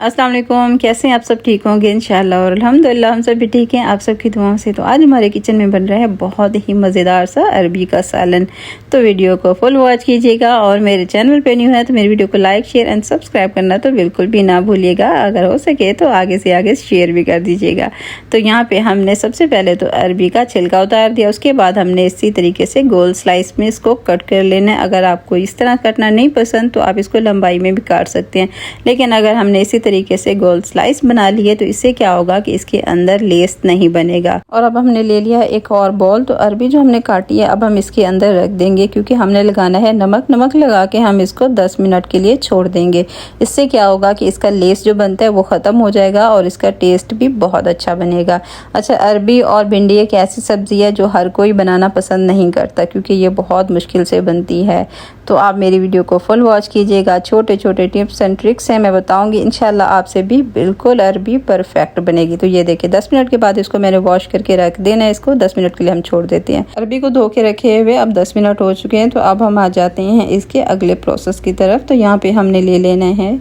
अस्सलाम वालेकुम। कैसे हैं आप सब? ठीक होंगे इंशाल्लाह और अल्हम्दुलिल्लाह हम सब भी ठीक हैं आप सबकी दुआओं से। तो आज हमारे किचन में बन रहा है बहुत ही मज़ेदार सा अरबी का सालन। तो वीडियो को फुल वॉच कीजिएगा और मेरे चैनल पे न्यू है तो मेरी वीडियो को लाइक शेयर एंड सब्सक्राइब करना तो बिल्कुल भी ना भूलिएगा। अगर हो सके तो आगे से आगे शेयर भी कर दीजिएगा। तो यहाँ पर हमने सबसे पहले तो अरबी का छिलका उतार दिया, उसके बाद हमने इसी तरीके से गोल स्लाइस में इसको कट कर लेना है। अगर आपको इस तरह कटना नहीं पसंद तो आप इसको लंबाई में भी काट सकते हैं, लेकिन अगर हमने इसी तरीके से गोल स्लाइस बना लिए तो इससे क्या होगा कि इसके अंदर लेस नहीं बनेगा। और अब हमने ले लिया एक और बॉल। तो अरबी जो हमने काटी है अब हम इसके अंदर रख देंगे, क्योंकि हमने लगाना है नमक। नमक लगा के हम इसको 10 मिनट के लिए छोड़ देंगे। इससे क्या होगा कि इसका लेस जो बनता है वो ख़त्म हो जाएगा और इसका टेस्ट भी बहुत अच्छा बनेगा। अच्छा, अरबी और भिंडी एक ऐसी सब्ज़ी है जो हर कोई बनाना पसंद नहीं करता, क्योंकि ये बहुत मुश्किल से बनती है। तो आप मेरी वीडियो को फुल वॉच कीजिएगा। छोटे छोटे टिप्स एंड ट्रिक्स हैं मैं बताऊंगी, इंशाल्लाह आपसे भी बिल्कुल अरबी परफेक्ट बनेगी। तो ये देखिए 10 मिनट के बाद इसको मैंने वॉश करके रख देना है। इसको 10 मिनट के लिए हम छोड़ देते हैं। अरबी को धो के रखे हुए अब 10 मिनट हो चुके हैं। तो अब हम आ जाते हैं इसके अगले प्रोसेस की तरफ। तो यहाँ पे हमने ले लेना है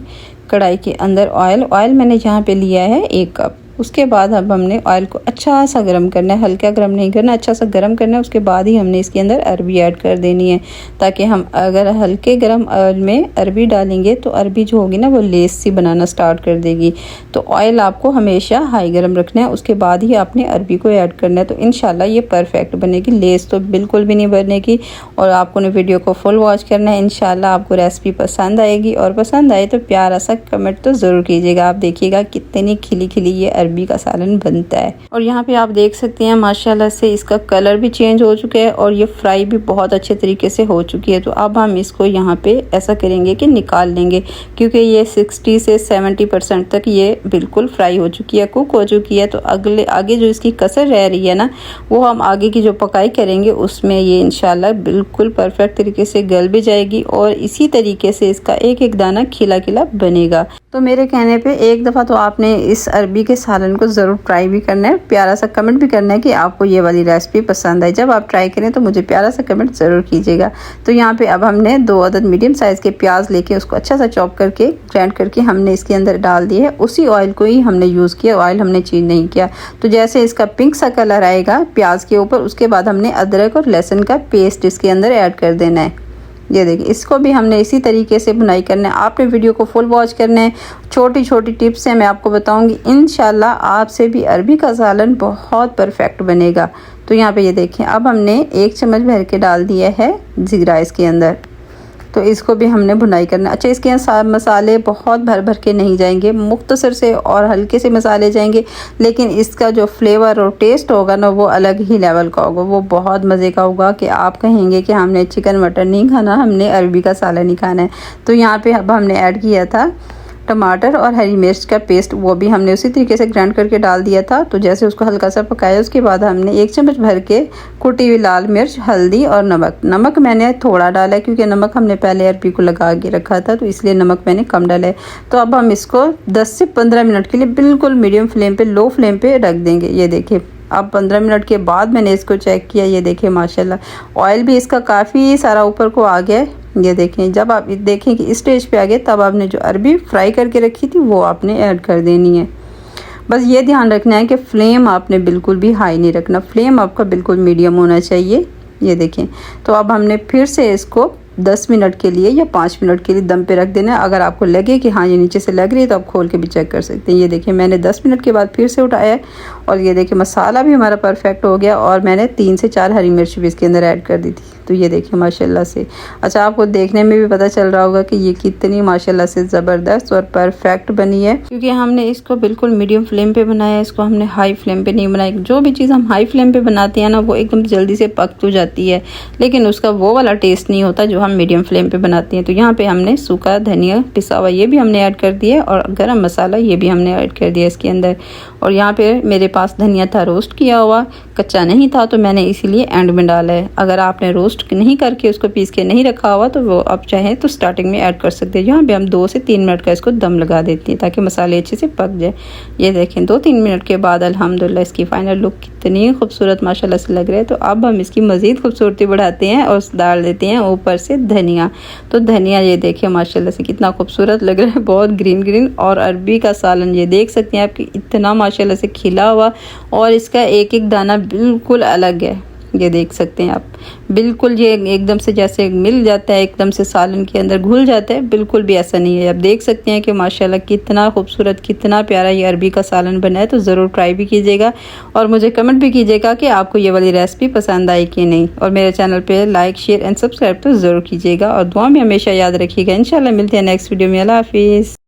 कढ़ाई के अंदर ऑयल। ऑयल मैंने यहाँ पे लिया है 1 कप। उसके बाद अब हमने ऑयल को अच्छा सा गर्म करना है, हल्का गर्म नहीं करना, अच्छा सा गर्म करना है। उसके बाद ही हमने इसके अंदर अरबी ऐड कर देनी है, ताकि हम अगर हल्के गर्म ऑयल में अरबी डालेंगे तो अरबी जो होगी ना वो लेस सी बनाना स्टार्ट कर देगी। तो ऑयल आपको हमेशा हाई गर्म रखना है, उसके बाद ही आपने अरबी को ऐड करना है। तो इंशाल्लाह ये परफेक्ट बनेगी, लेस तो बिल्कुल भी नहीं बनेगी। और आपको ने वीडियो को फुल वॉच करना है। इंशाल्लाह आपको रेसिपी पसंद आएगी, और पसंद आए तो प्यारा सा कमेंट तो ज़रूर कीजिएगा। आप देखिएगा कितनी खिली खिली ये अरबी का सालन बनता है। और यहाँ पे आप देख सकते हैं माशाल्लाह से इसका कलर भी चेंज हो चुका है और ये फ्राई भी बहुत अच्छे तरीके से हो चुकी है। तो अब हम इसको यहाँ पे ऐसा करेंगे कि निकाल लेंगे, क्योंकि ये 60 से 70% तक ये बिल्कुल फ्राई हो चुकी है, कुक हो चुकी है। तो आगे जो इसकी कसर रह रही है ना, वो हम आगे की जो पकाई करेंगे उसमें ये इंशाल्लाह बिल्कुल परफेक्ट तरीके से गल भी जाएगी और इसी तरीके से इसका एक एक दाना खिला खिला बनेगा। तो मेरे कहने पे एक दफ़ा तो आपने इस अरबी के सालन को ज़रूर ट्राई भी करना है, प्यारा सा कमेंट भी करना है कि आपको ये वाली रेसिपी पसंद आई। जब आप ट्राई करें तो मुझे प्यारा सा कमेंट ज़रूर कीजिएगा। तो यहाँ पे अब हमने 2 अदद मीडियम साइज़ के प्याज लेके उसको अच्छा सा चॉप करके ग्राइंड करके हमने इसके अंदर डाल दिए है। उसी ऑयल को ही हमने यूज़ किया, ऑयल हमने चेंज नहीं किया। तो जैसे इसका पिंक सा कलर आएगा प्याज के ऊपर, उसके बाद हमने अदरक और लहसुन का पेस्ट इसके अंदर ऐड कर देना है। ये देखिए इसको भी हमने इसी तरीके से बुनाई करना है। आपने वीडियो को फुल वॉच करना है। छोटी छोटी टिप्स हैं मैं आपको बताऊंगी, इंशाल्लाह आपसे भी अरबी का सालन बहुत परफेक्ट बनेगा। तो यहाँ पे ये देखें अब हमने 1 चम्मच भर के डाल दिया है जीरा इसके अंदर। तो इसको भी हमने भुनाई करना है। अच्छा, इसके मसाले बहुत भर भर के नहीं जाएंगे, मुख्तसर से और हल्के से मसाले जाएंगे, लेकिन इसका जो फ्लेवर और टेस्ट होगा ना वो अलग ही लेवल का होगा। वो बहुत मज़े का होगा कि आप कहेंगे कि हमने चिकन मटन नहीं खाना, हमने अरबी का सालन ही खाना है। तो यहाँ पे अब हमने ऐड किया था टमाटर और हरी मिर्च का पेस्ट, वो भी हमने उसी तरीके से ग्राइंड करके डाल दिया था। तो जैसे उसको हल्का सा पकाया, उसके बाद हमने 1 चम्मच भर के कुटी हुई लाल मिर्च, हल्दी और नमक मैंने थोड़ा डाला है, क्योंकि नमक हमने पहले अरबी को लगा के रखा था, तो इसलिए नमक मैंने कम डाला है। तो अब हम इसको 10 से 15 मिनट के लिए बिल्कुल मीडियम फ्लेम पे, लो फ्लेम पे रख देंगे। ये देखिए अब 15 मिनट के बाद मैंने इसको चेक किया, ये देखिए माशाल्लाह ऑयल भी इसका काफ़ी सारा ऊपर को आ गया है। ये देखें, जब आप देखें कि इस स्टेज पे आ गए तब आपने जो अरबी फ्राई करके रखी थी वो आपने ऐड कर देनी है। बस ये ध्यान रखना है कि फ्लेम आपने बिल्कुल भी हाई नहीं रखना, फ्लेम आपका बिल्कुल मीडियम होना चाहिए। ये देखें, तो अब हमने फिर से इसको 10 मिनट के लिए या 5 मिनट के लिए दम पे रख देना है। अगर आपको लगे कि हाँ ये नीचे से लग रही है तो आप खोल के भी चेक कर सकते हैं। ये देखिए मैंने 10 मिनट के बाद फिर से उठाया है और ये देखिए मसाला भी हमारा परफेक्ट हो गया और मैंने 3 से 4 हरी मिर्च भी इसके अंदर ऐड कर दी थी। तो ये देखिए माशाल्लाह से, अच्छा आपको देखने में भी पता चल रहा होगा कि ये कितनी माशाल्लाह से ज़बरदस्त और परफेक्ट बनी है, क्योंकि हमने इसको बिल्कुल मीडियम फ्लेम पे बनाया है। इसको हमने हाई फ्लेम पे नहीं बनाया। जो भी चीज़ हम हाई फ्लेम पे बनाते हैं ना वो एकदम जल्दी से पक तो जाती है, लेकिन उसका वो वाला टेस्ट नहीं होता जो हम मीडियम फ्लेम पे बनाते हैं। तो यहाँ पे हमने सूखा धनिया पिसा हुआ ये भी हमने ऐड कर दिया और गरम मसाला ये भी हमने ऐड कर दिया इसके अंदर। और यहाँ पे मेरे पास धनिया था रोस्ट किया हुआ, कच्चा नहीं था, तो मैंने इसीलिए एंड में डाला है। अगर आपने रोस्ट नहीं करके उसको पीस के नहीं रखा हुआ तो वो आप चाहें तो स्टार्टिंग में ऐड कर सकते हैं। यहाँ पे हम 2 से 3 मिनट का इसको दम लगा देते हैं ताकि मसाले अच्छे से पक जाए। ये देखें 2-3 मिनट के बाद अल्हम्दुलिल्लाह इसकी फाइनल लुक इतनी खूबसूरत माशाल्लाह से लग रहा है। तो अब हम इसकी मज़ीद खूबसूरती बढ़ाते हैं और डाल देते हैं ऊपर से धनिया। तो धनिया ये देखिए माशाल्लाह से कितना खूबसूरत लग रहा है, बहुत ग्रीन ग्रीन। और अरबी का सालन ये देख सकते हैं आपकी इतना माशाल्लाह से खिला हुआ, और इसका एक एक दाना बिल्कुल अलग है। ये देख सकते हैं आप, बिल्कुल ये एकदम से जैसे मिल जाता है, एकदम से सालन के अंदर घुल जाता है, बिल्कुल भी ऐसा नहीं है। आप देख सकते हैं कि माशाल्लाह कितना खूबसूरत, कितना प्यारा ये अरबी का सालन बना है। तो ज़रूर ट्राई भी कीजिएगा और मुझे कमेंट भी कीजिएगा कि आपको ये वाली रेसिपी पसंद आई कि नहीं। और मेरे चैनल पर लाइक, शेयर एंड सब्सक्राइब तो ज़रूर कीजिएगा और दुआ में हमेशा याद रखिएगा। इंशाल्लाह मिलते हैं नेक्स्ट वीडियो में। अल्लाह हाफिज़।